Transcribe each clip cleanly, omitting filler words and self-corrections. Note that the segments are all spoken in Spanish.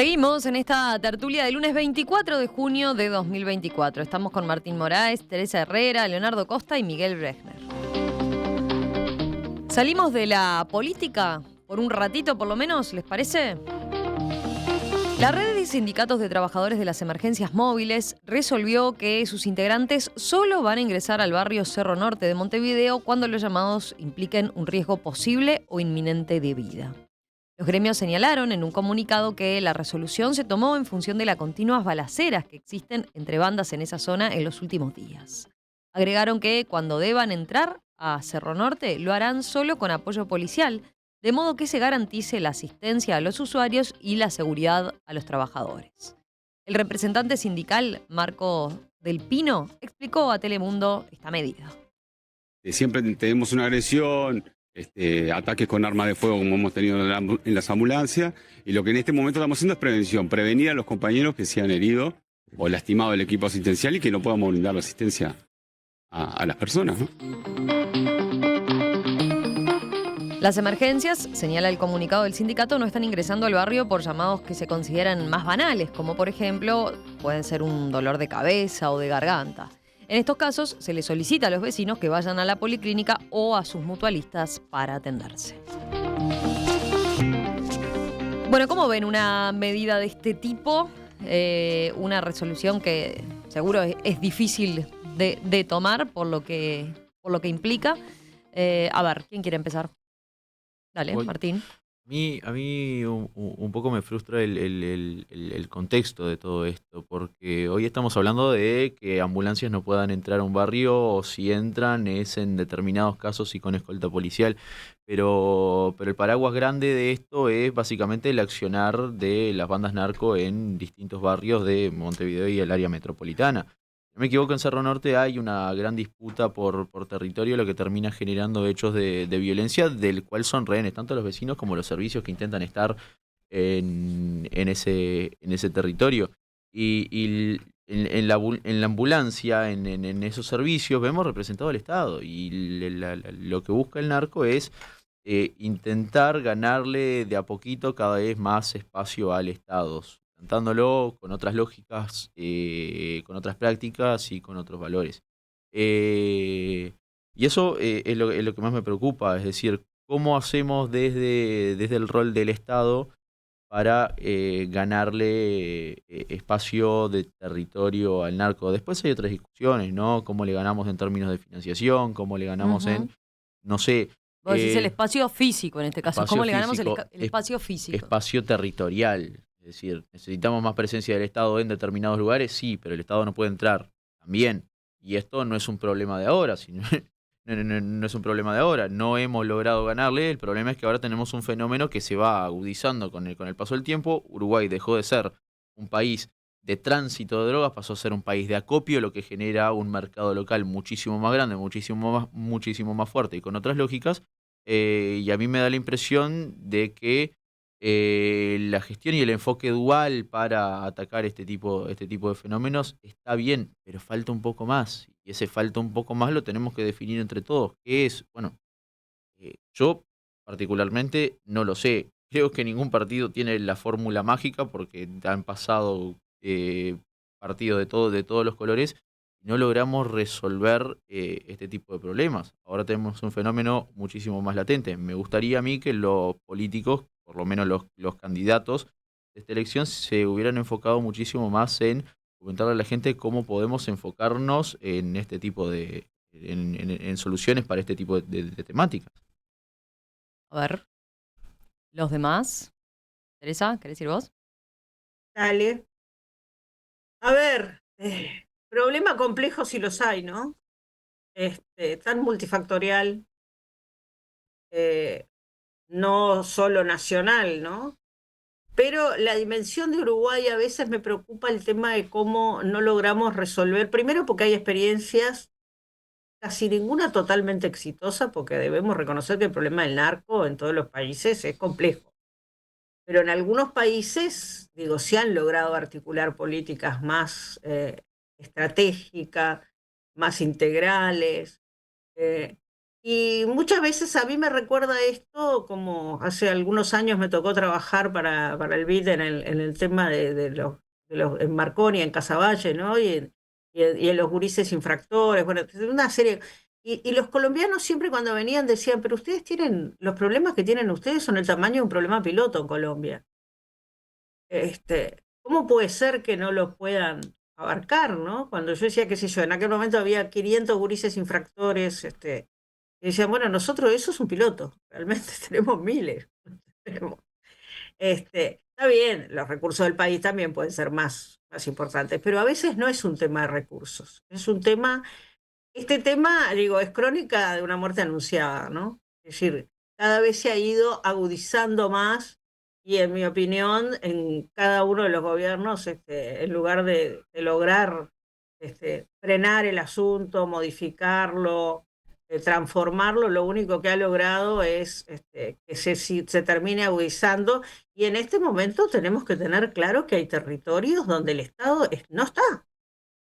Seguimos en esta tertulia del lunes 24 de junio de 2024. Estamos con Martín Moraes, Teresa Herrera, Leonardo Costa y Miguel Brechner. Salimos de la política por un ratito, por lo menos, ¿les parece? La red de sindicatos de trabajadores de las emergencias móviles resolvió que sus integrantes solo van a ingresar al barrio Cerro Norte de Montevideo cuando los llamados impliquen un riesgo posible o inminente de vida. Los gremios señalaron en un comunicado que la resolución se tomó en función de las continuas balaceras que existen entre bandas en esa zona en los últimos días. Agregaron que cuando deban entrar a Cerro Norte lo harán solo con apoyo policial, de modo que se garantice la asistencia a los usuarios y la seguridad a los trabajadores. El representante sindical, Marco Del Pino, explicó a Telemundo esta medida. Siempre tenemos una agresión, ataques con armas de fuego como hemos tenido en las ambulancias, y lo que en este momento estamos haciendo es prevención, prevenir a los compañeros que se han herido o lastimado el equipo asistencial y que no podamos brindar la asistencia a las personas, ¿no? Las emergencias, señala el comunicado del sindicato, no están ingresando al barrio por llamados que se consideran más banales, como por ejemplo pueden ser un dolor de cabeza o de garganta. En estos casos se les solicita a los vecinos que vayan a la policlínica o a sus mutualistas para atenderse. Bueno, ¿cómo ven una medida de este tipo? Una resolución que seguro es difícil de tomar por lo que implica. A ver, ¿quién quiere empezar? Dale, Voy. Martín. A mí un poco me frustra el contexto de todo esto, porque hoy estamos hablando de que ambulancias no puedan entrar a un barrio, o si entran es en determinados casos y con escolta policial, pero el paraguas grande de esto es básicamente el accionar de las bandas narco en distintos barrios de Montevideo y el área metropolitana. Si no me equivoco, en Cerro Norte hay una gran disputa por territorio, lo que termina generando hechos de violencia, del cual son rehenes tanto los vecinos como los servicios que intentan estar en ese territorio. En la ambulancia, en esos servicios, vemos representado al Estado. Y lo que busca el narco es intentar ganarle de a poquito cada vez más espacio al Estado, suplantándolo con otras lógicas, con otras prácticas y con otros valores. Y eso es lo que más me preocupa, es decir, cómo hacemos desde el rol del Estado para ganarle espacio de territorio al narco. Después hay otras discusiones, ¿no? Cómo le ganamos en términos de financiación, cómo le ganamos en, no sé, Vos decís el espacio físico en este caso. espacio ¿Cómo le ganamos físico, el espacio físico? espacio territorial. Es decir, necesitamos más presencia del Estado en determinados lugares, sí, pero el Estado no puede entrar también. Y esto no es un problema de ahora, sino, no es un problema de ahora. No hemos logrado ganarle. El problema es que ahora tenemos un fenómeno que se va agudizando con el paso del tiempo. Uruguay dejó de ser un país de tránsito de drogas, pasó a ser un país de acopio, lo que genera un mercado local muchísimo más grande, muchísimo más fuerte y con otras lógicas. Y a mí me da la impresión de que la gestión y el enfoque dual para atacar este tipo de fenómenos está bien, pero falta un poco más. Y ese falta un poco más lo tenemos que definir entre todos. ¿Qué es? Bueno, yo particularmente no lo sé. Creo que ningún partido tiene la fórmula mágica porque han pasado partidos de todos los colores y no logramos resolver este tipo de problemas. Ahora tenemos un fenómeno muchísimo más latente. Me gustaría a mí que los políticos, por lo menos los candidatos de esta elección, se hubieran enfocado muchísimo más en comentarle a la gente cómo podemos enfocarnos en este tipo en soluciones para este tipo de temáticas. A ver, los demás. Teresa, ¿querés ir vos? Dale. A ver, problema complejo si los hay, ¿no? Tan multifactorial, eh, no solo nacional, ¿no? Pero la dimensión de Uruguay a veces me preocupa el tema de cómo no logramos resolver, primero porque hay experiencias, casi ninguna totalmente exitosa, porque debemos reconocer que el problema del narco en todos los países es complejo. Pero en algunos países, digo, se han logrado articular políticas más estratégicas, más integrales. Y muchas veces a mí me recuerda esto, como hace algunos años me tocó trabajar para el BID en el tema en Marconi, en Casaballe, ¿no? Y en los gurises infractores, bueno, una serie. Y los colombianos siempre cuando venían decían, pero ustedes tienen, los problemas que tienen ustedes son el tamaño de un problema piloto en Colombia. ¿Cómo puede ser que no lo puedan abarcar, ¿no? Cuando yo decía, qué sé yo, en aquel momento había 500 gurises infractores, y decían, bueno, nosotros eso es un piloto, realmente tenemos miles. Tenemos- está bien, los recursos del país también pueden ser más importantes, pero a veces no es un tema de recursos, es un tema, este tema, digo, es crónica de una muerte anunciada, ¿no? Es decir, cada vez se ha ido agudizando más y en mi opinión, en cada uno de los gobiernos, en lugar de lograr frenar el asunto, modificarlo, transformarlo, lo único que ha logrado es que se termine agudizando. Y en este momento tenemos que tener claro que hay territorios donde el Estado no está.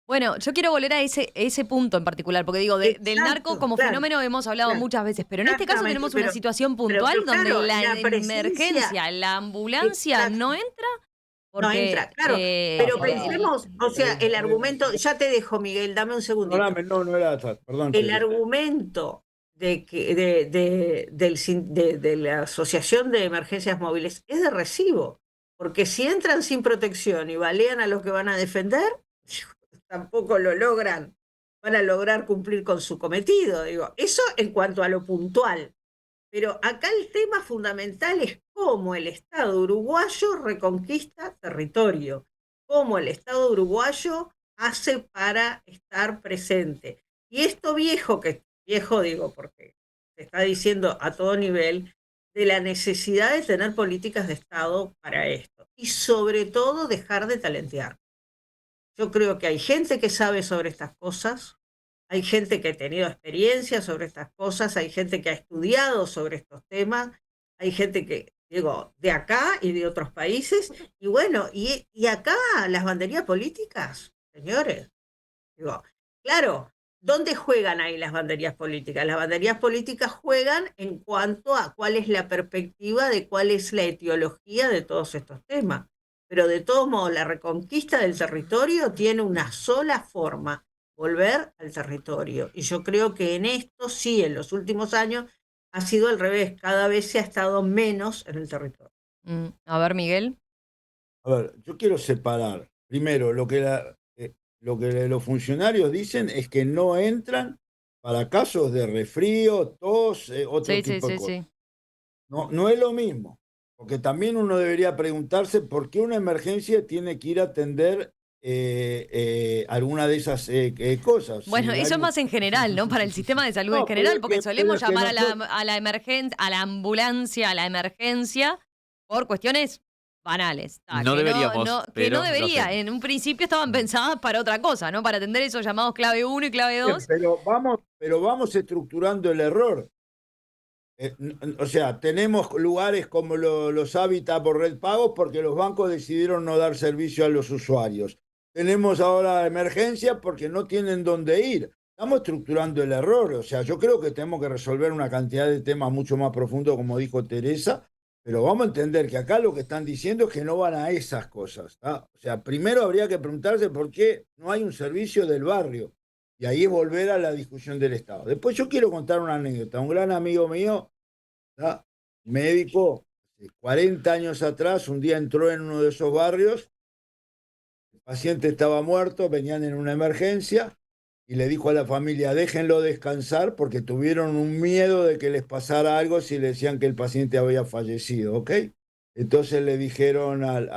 Bueno, yo quiero volver a ese punto en particular, porque digo, del narco Exacto, como claro, fenómeno hemos hablado claro, muchas veces, pero en este caso exactamente, tenemos una situación pero puntual donde claro, la la presencia, emergencia, la ambulancia exacto, no entra no porque entra, claro, pero Pará. pensemos, o sea, el argumento, ya te dejo, Miguel, dame un segundito. Perdóname, no era esa, perdón, El Teresa. argumento de la Asociación de Emergencias Móviles es de recibo, porque si entran sin protección y balean a los que van a defender, tampoco lo logran, van a lograr cumplir con su cometido. Digo, eso en cuanto a lo puntual. Pero acá el tema fundamental es cómo el Estado uruguayo reconquista territorio, cómo el Estado uruguayo hace para estar presente. Y esto viejo, que viejo digo porque se está diciendo a todo nivel, de la necesidad de tener políticas de Estado para esto. Y sobre todo dejar de talentear. Yo creo que hay gente que sabe sobre estas cosas, hay gente que ha tenido experiencia sobre estas cosas, hay gente que ha estudiado sobre estos temas, hay gente que, digo, de acá y de otros países, y bueno, y acá las banderías políticas, señores, digo, claro, ¿dónde juegan ahí las banderías políticas? Las banderías políticas juegan en cuanto a cuál es la perspectiva de cuál es la etiología de todos estos temas. Pero de todos modos, la reconquista del territorio tiene una sola forma, volver al territorio. Y yo creo que en esto sí, en los últimos años, ha sido al revés, cada vez se ha estado menos en el territorio. A ver, Miguel. A ver, yo quiero separar. Primero, lo que los funcionarios dicen es que no entran para casos de resfrío, tos, otro Sí, sí, tipo de sí, cosas. sí. No es lo mismo, porque también uno debería preguntarse por qué una emergencia tiene que ir a atender alguna de esas cosas. Bueno, Si eso es alguien- más en general, ¿no? Para el sistema de salud en No, general, porque pero solemos es que llamar nosotros- a la emergencia, a la ambulancia, a la emergencia, por cuestiones banales. No deberíamos, Que no pero lo debería. hacemos. En un principio estaban pensadas para otra cosa, ¿no? Para atender esos llamados clave 1 y clave Bien, 2. pero vamos estructurando el error. O sea, tenemos lugares como los Hábitat por Red Pagos porque los bancos decidieron no dar servicio a los usuarios. Tenemos ahora emergencia porque no tienen dónde ir. Estamos estructurando el error. O sea, yo creo que tenemos que resolver una cantidad de temas mucho más profundos, como dijo Teresa, pero vamos a entender que acá lo que están diciendo es que no van a esas cosas. O sea, primero habría que preguntarse por qué no hay un servicio del barrio. Y ahí es volver a la discusión del Estado. Después yo quiero contar una anécdota. Un gran amigo mío, ¿tá? Médico, hace 40 años atrás, un día entró en uno de esos barrios, el paciente estaba muerto, venían en una emergencia y le dijo a la familia, déjenlo descansar porque tuvieron un miedo de que les pasara algo si le decían que el paciente había fallecido, ¿ok? Entonces le dijeron ahí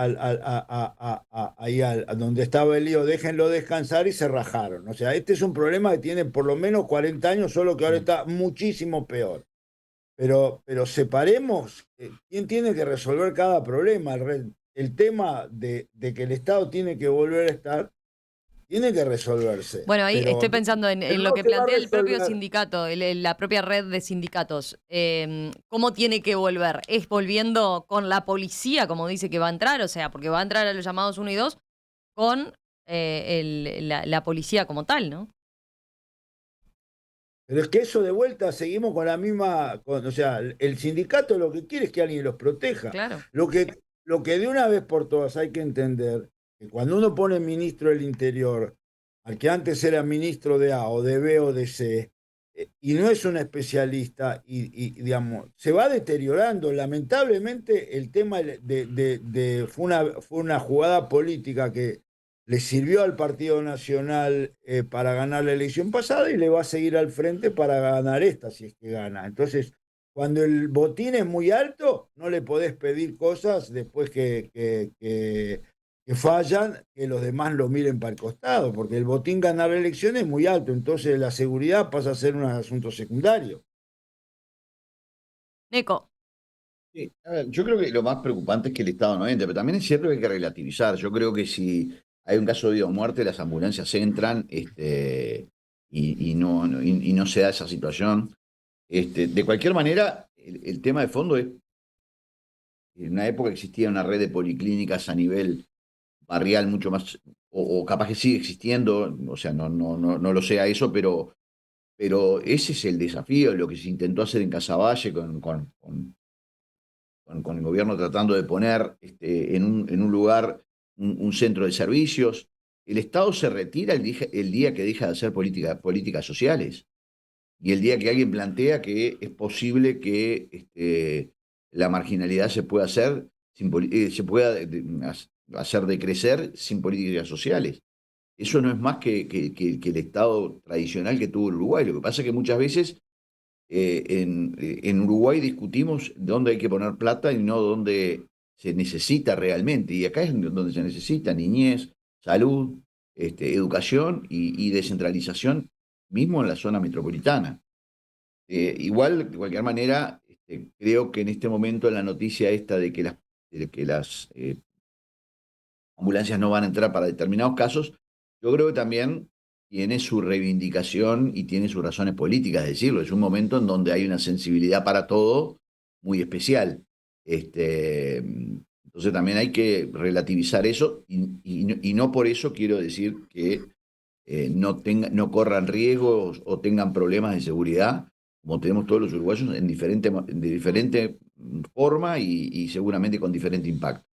a donde estaba el lío, déjenlo descansar y se rajaron. O sea, este es un problema que tiene por lo menos 40 años, solo que ahora está muchísimo peor. Pero separemos quién tiene que resolver cada problema. El tema de que el Estado tiene que volver a estar, tiene que resolverse. Bueno, ahí Pero, estoy pensando pero en lo no que se va a plantea el propio resolver. sindicato, la propia red de sindicatos. ¿Cómo tiene que volver? ¿Es volviendo con la policía, como dice que va a entrar? O sea, porque va a entrar a los llamados 1 y 2 con la policía como tal, ¿no? Pero es que eso de vuelta seguimos con la misma, o sea, el sindicato lo que quiere es que alguien los proteja. Claro. Lo que de una vez por todas hay que entender, que cuando uno pone ministro del Interior, al que antes era ministro de A o de B o de C, y no es un especialista, digamos, se va deteriorando. Lamentablemente el tema fue una jugada política que le sirvió al Partido Nacional para ganar la elección pasada y le va a seguir al frente para ganar esta, si es que gana. Entonces, cuando el botín es muy alto, no le podés pedir cosas después que fallan, que los demás lo miren para el costado, porque el botín ganar la elección es muy alto, entonces la seguridad pasa a ser un asunto secundario. Neco. Sí, a ver, yo creo que lo más preocupante es que el Estado no entre, pero también es cierto que hay que relativizar. Yo creo que si hay un caso de vida o muerte, las ambulancias entran y no se da esa situación. De cualquier manera, el tema de fondo es, en una época existía una red de policlínicas a nivel barrial mucho más, o capaz que sigue existiendo, o sea, no lo sé a eso, pero ese es el desafío, lo que se intentó hacer en Casaballe con el gobierno tratando de poner en un lugar un centro de servicios. El Estado se retira el día que deja de hacer políticas sociales y el día que alguien plantea que es posible que la marginalidad se pueda hacer, se pueda hacer decrecer sin políticas sociales. Eso no es más que el Estado tradicional que tuvo el Uruguay. Lo que pasa es que muchas veces en Uruguay discutimos dónde hay que poner plata y no dónde se necesita realmente. Y acá es donde se necesita niñez, salud, educación y descentralización, mismo en la zona metropolitana. Igual, de cualquier manera, creo que en este momento la noticia esta de que las ambulancias no van a entrar para determinados casos, yo creo que también tiene su reivindicación y tiene sus razones políticas de decirlo. Es un momento en donde hay una sensibilidad para todo muy especial. Entonces también hay que relativizar eso y no por eso quiero decir que no corran riesgos o tengan problemas de seguridad, como tenemos todos los uruguayos de diferente forma y seguramente con diferente impacto.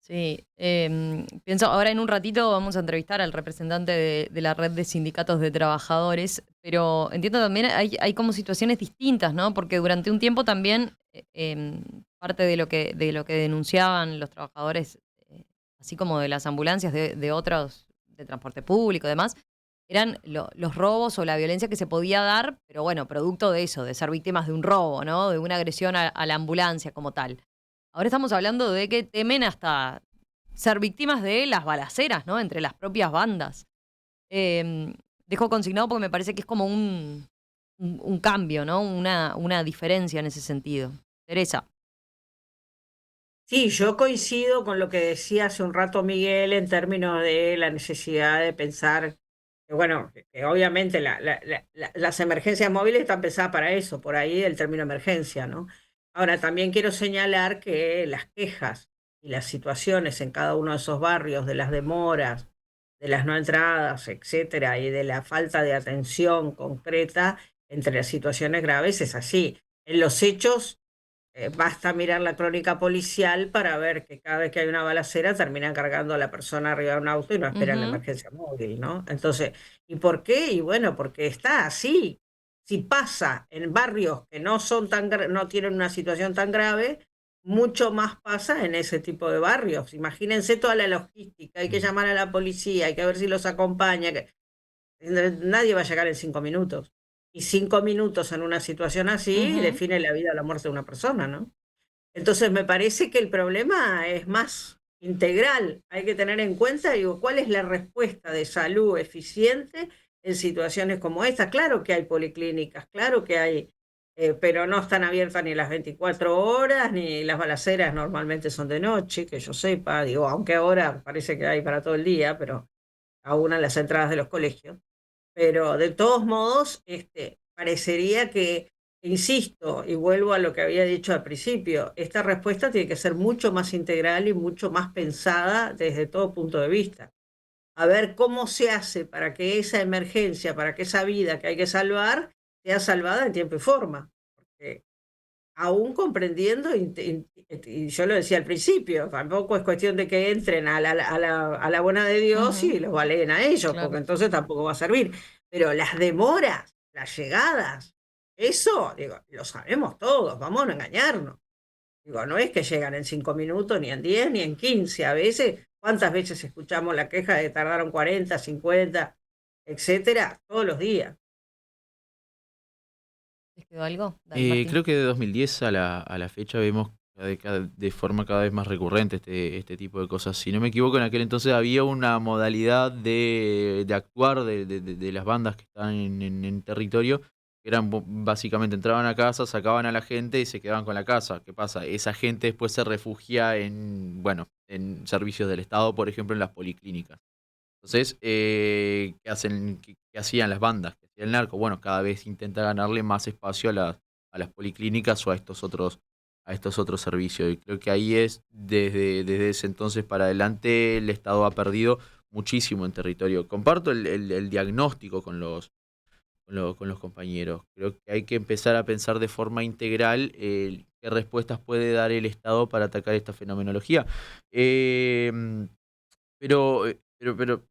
Sí, pienso, ahora en un ratito vamos a entrevistar al representante de la red de sindicatos de trabajadores, pero entiendo también hay como situaciones distintas, ¿no? Porque durante un tiempo también parte de lo que denunciaban los trabajadores, así como de las ambulancias de otros, de transporte público y demás, eran los robos o la violencia que se podía dar, pero bueno, producto de eso, de ser víctimas de un robo, ¿no? De una agresión a la ambulancia como tal. Ahora estamos hablando de que temen hasta ser víctimas de las balaceras, ¿no? Entre las propias bandas. Dejo consignado porque me parece que es como un cambio, ¿no? Una diferencia en ese sentido. Teresa. Sí, yo coincido con lo que decía hace un rato Miguel en términos de la necesidad de pensar que, bueno, que obviamente las emergencias móviles están pensadas para eso, por ahí el término emergencia, ¿no? Ahora, también quiero señalar que las quejas y las situaciones en cada uno de esos barrios, de las demoras, de las no entradas, etcétera, y de la falta de atención concreta entre las situaciones graves, es así. En los hechos basta mirar la crónica policial para ver que cada vez que hay una balacera terminan cargando a la persona arriba de un auto y no esperan la Ujú. emergencia móvil, ¿no? Entonces, ¿y por qué? Y bueno, porque está así. Si pasa en barrios que no son no tienen una situación tan grave, mucho más pasa en ese tipo de barrios. Imagínense toda la logística, hay que llamar a la policía, hay que ver si los acompaña, nadie va a llegar en 5 minutos. Y 5 minutos en una situación así Ujú. define la vida o la muerte de una persona, ¿no? Entonces me parece que el problema es más integral. Hay que tener en cuenta, digo, cuál es la respuesta de salud eficiente en situaciones como esta. Claro que hay policlínicas, claro que hay, pero no están abiertas ni las 24 horas, ni las balaceras normalmente son de noche, que yo sepa, digo, aunque ahora parece que hay para todo el día, pero aún en las entradas de los colegios. Pero de todos modos, parecería que, insisto, y vuelvo a lo que había dicho al principio, esta respuesta tiene que ser mucho más integral y mucho más pensada desde todo punto de vista. a ver cómo se hace para que esa emergencia, para que esa vida que hay que salvar, sea salvada en tiempo y forma. Porque aún comprendiendo, y yo lo decía al principio, tampoco es cuestión de que entren a la buena de Dios Ujú, y los baleen a ellos, porque claro. entonces tampoco va a servir. Pero las demoras, las llegadas, eso, digo, lo sabemos todos, vamos a no engañarnos. Digo, no es que llegan en 5 minutos, ni en 10, ni en 15. A veces, ¿cuántas veces escuchamos la queja de tardaron 40, 50, etcétera, todos los días? ¿Les quedó algo? Dale, Martín. Creo que de 2010 a la fecha vemos de forma cada vez más recurrente este tipo de cosas. Si no me equivoco, en aquel entonces había una modalidad de actuar de las bandas que están en territorio, que eran básicamente entraban a casa, sacaban a la gente y se quedaban con la casa. ¿Qué pasa? Esa gente después se refugia en, bueno, en servicios del Estado, por ejemplo, en las policlínicas. Entonces, ¿qué hacían las bandas? ¿Qué hacía el narco? Bueno, cada vez intenta ganarle más espacio a las policlínicas o a estos otros servicios. Y creo que ahí es, desde ese entonces para adelante, el Estado ha perdido muchísimo en territorio. Comparto el diagnóstico con los compañeros. Creo que hay que empezar a pensar de forma integral qué respuestas puede dar el Estado para atacar esta fenomenología. Eh, pero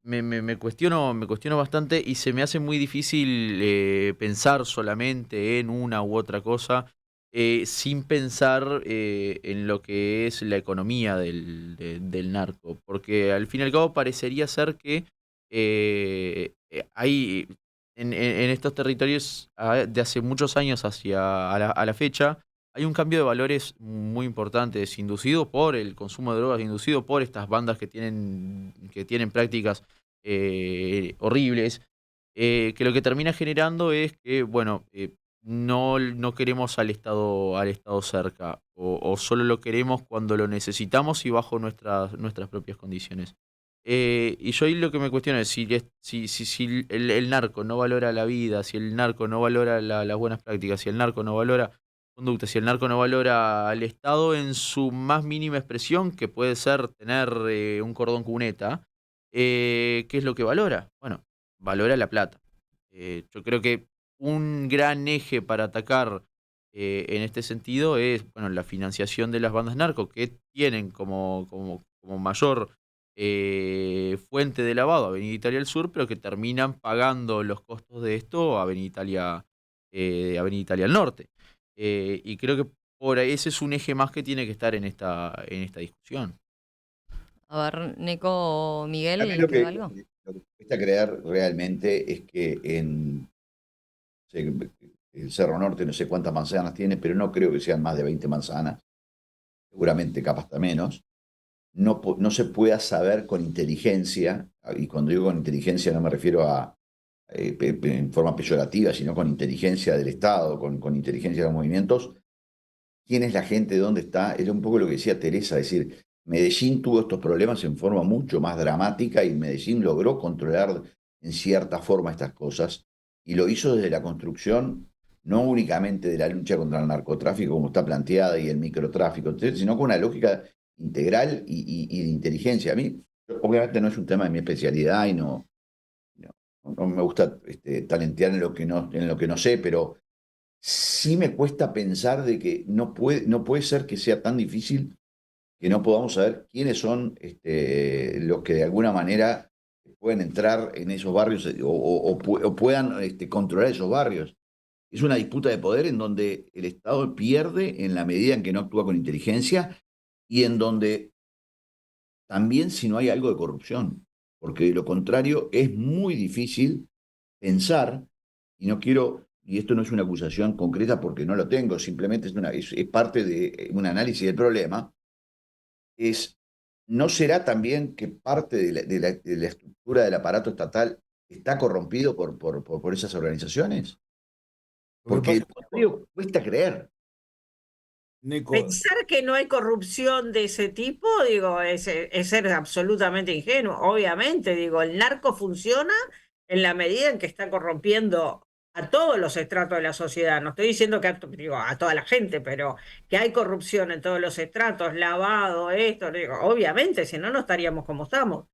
me cuestiono bastante y se me hace muy difícil pensar solamente en una u otra cosa sin pensar en lo que es la economía del narco. Porque al fin y al cabo parecería ser que hay en estos territorios de hace muchos años a la fecha hay un cambio de valores muy importante, inducido por el consumo de drogas, inducido por estas bandas que tienen prácticas horribles, que lo que termina generando es que, bueno, no queremos al Estado cerca, o solo lo queremos cuando lo necesitamos y bajo nuestras propias condiciones. Y yo ahí lo que me cuestiono es si el narco no valora la vida, si el narco no valora las buenas prácticas, si el narco no valora conducta, si el narco no valora al Estado en su más mínima expresión, que puede ser tener un cordón cuneta, ¿qué es lo que valora? Bueno, valora la plata. Yo creo que un gran eje para atacar en este sentido es, bueno, la financiación de las bandas narcos, que tienen como mayor fuente de lavado a Avenida Italia del Sur, pero que terminan pagando los costos de esto a Avenida Italia del Norte. Y creo que por ahí ese es un eje más que tiene que estar en esta discusión. A ver, Neko o A mí Miguel, ¿les quedó algo? lo que me cuesta creer realmente es que sé, el Cerro Norte no sé cuántas manzanas tiene, pero no creo que sean más de 20 manzanas, seguramente capaz hasta menos. No se pueda saber con inteligencia, y cuando digo con inteligencia no me refiero a en forma peyorativa, sino con inteligencia del Estado, con inteligencia de los movimientos, quién es la gente, dónde está. Era un poco lo que decía Teresa, es decir, Medellín tuvo estos problemas en forma mucho más dramática y Medellín logró controlar en cierta forma estas cosas y lo hizo desde la construcción no únicamente de la lucha contra el narcotráfico como está planteada y el microtráfico, sino con una lógica integral y de inteligencia. A mí, obviamente no es un tema de mi especialidad y no, no me gusta talentear en lo que no sé, pero sí me cuesta pensar de que no puede ser que sea tan difícil que no podamos saber quiénes son los que de alguna manera pueden entrar en esos barrios o puedan controlar esos barrios. Es una disputa de poder en donde el Estado pierde en la medida en que no actúa con inteligencia y en donde también si no hay algo de corrupción, porque de lo contrario es muy difícil pensar, y no quiero, y esto no es una acusación concreta porque no lo tengo, simplemente es parte de un análisis del problema, es, ¿no será también que parte de la estructura del aparato estatal está corrompido por esas organizaciones? Lo que Porque de pasa, lo contrario cuesta creer. Nico, Pensar que no hay corrupción de ese tipo, digo, es ser absolutamente ingenuo. Obviamente, digo, el narco funciona en la medida en que está corrompiendo a todos los estratos de la sociedad. No estoy diciendo que digo, a toda la gente, pero que hay corrupción en todos los estratos, lavado, esto, digo, obviamente, si no, no estaríamos como estamos.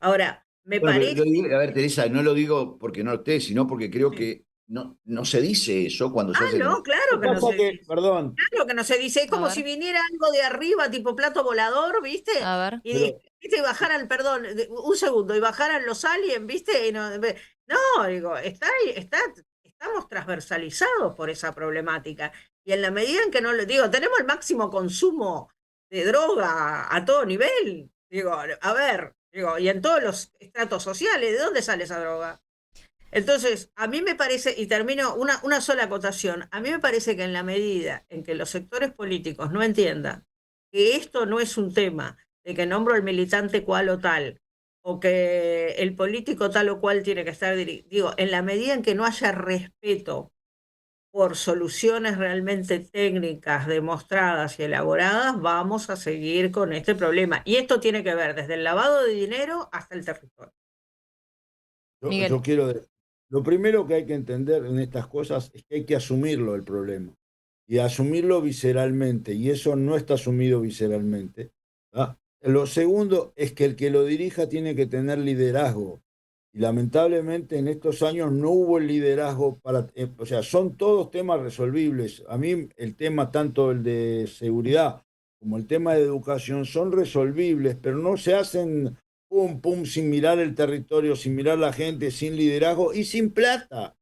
Ahora, me Bueno, pero parece... a ver, Teresa, no lo digo porque no lo esté, sino porque creo que no se dice eso cuando se Ah, hacen. no, ¿Qué claro que no pasa se que, dice. perdón, Claro que no se dice. Es A como ver, si viniera algo de arriba, tipo plato volador, ¿viste? a ver. pero ¿Viste? Y bajaran, perdón, un segundo, y bajaran los aliens, ¿viste? Y no, digo, estamos transversalizados por esa problemática. Y en la medida en que no lo digo, tenemos el máximo consumo de droga a todo nivel. Digo, a ver, digo, y en todos los estratos sociales, ¿de dónde sale esa droga? Entonces, a mí me parece, y termino una sola acotación, a mí me parece que en la medida en que los sectores políticos no entiendan que esto no es un tema de que nombro al militante cual o tal, o que el político tal o cual tiene que estar digo, en la medida en que no haya respeto por soluciones realmente técnicas, demostradas y elaboradas, vamos a seguir con este problema. Y esto tiene que ver desde el lavado de dinero hasta el territorio. yo Miguel. quiero... Lo primero que hay que entender en estas cosas es que hay que asumirlo el problema y asumirlo visceralmente, y eso no está asumido visceralmente. ¿Ah? Lo segundo es que el que lo dirija tiene que tener liderazgo. Y lamentablemente en estos años no hubo el liderazgo para, o sea, son todos temas resolvibles. A mí el tema, tanto el de seguridad como el tema de educación, son resolvibles, pero no se hacen pum, pum, sin mirar el territorio, sin mirar la gente, sin liderazgo y sin plata.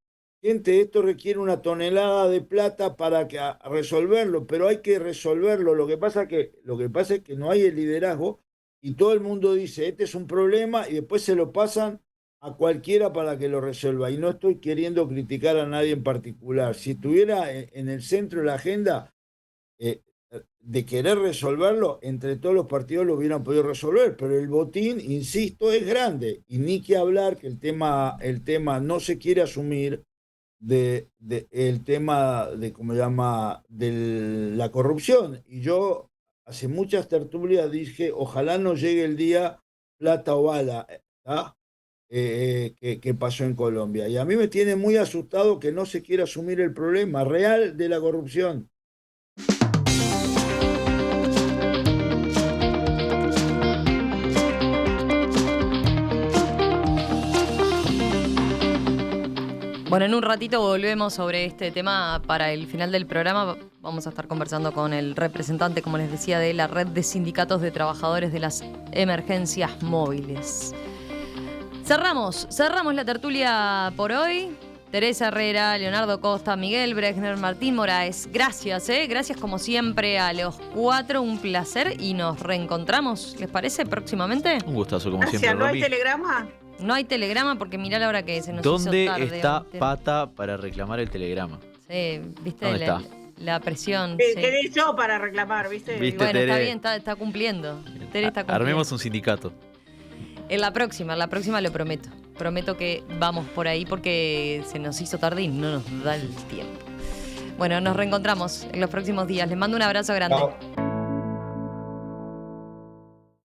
Gente, esto requiere una tonelada de plata para resolverlo, pero hay que resolverlo. Lo que pasa es que no hay el liderazgo y todo el mundo dice, este es un problema y después se lo pasan a cualquiera para que lo resuelva. Y no estoy queriendo criticar a nadie en particular. Si estuviera en el centro de la agenda de querer resolverlo, entre todos los partidos lo hubieran podido resolver, pero el botín, insisto, es grande. Y ni que hablar que el tema no se quiere asumir el tema de, ¿cómo se llama?, de la corrupción. Y yo hace muchas tertulias dije, ojalá no llegue el día plata o bala, ¿ah? Que pasó en Colombia. Y a mí me tiene muy asustado que no se quiera asumir el problema real de la corrupción. Bueno, en un ratito volvemos sobre este tema para el final del programa. Vamos a estar conversando con el representante, como les decía, de la Red de Sindicatos de Trabajadores de las Emergencias Móviles. Cerramos la tertulia por hoy. Teresa Herrera, Leonardo Costa, Miguel Brechner, Martín Moraes. Gracias, gracias como siempre a los cuatro, un placer y nos reencontramos, ¿les parece? Próximamente. Un gustazo como Gracias, siempre, ¿no hay Romy. telegrama? No hay telegrama porque mirá la hora que se nos hizo ¿Dónde tarde. está ¿Viste? Pata para reclamar el telegrama? Sí, viste ¿Dónde está? la presión. ¿Qué Sí. querés yo para reclamar, viste? ¿Viste? Bueno, está Tere? bien, está cumpliendo. Tere está cumpliendo. Armemos un sindicato. En la próxima lo prometo. Prometo que vamos por ahí porque se nos hizo tarde y no nos da el tiempo. Bueno, nos reencontramos en los próximos días. Les mando un abrazo grande. Chao.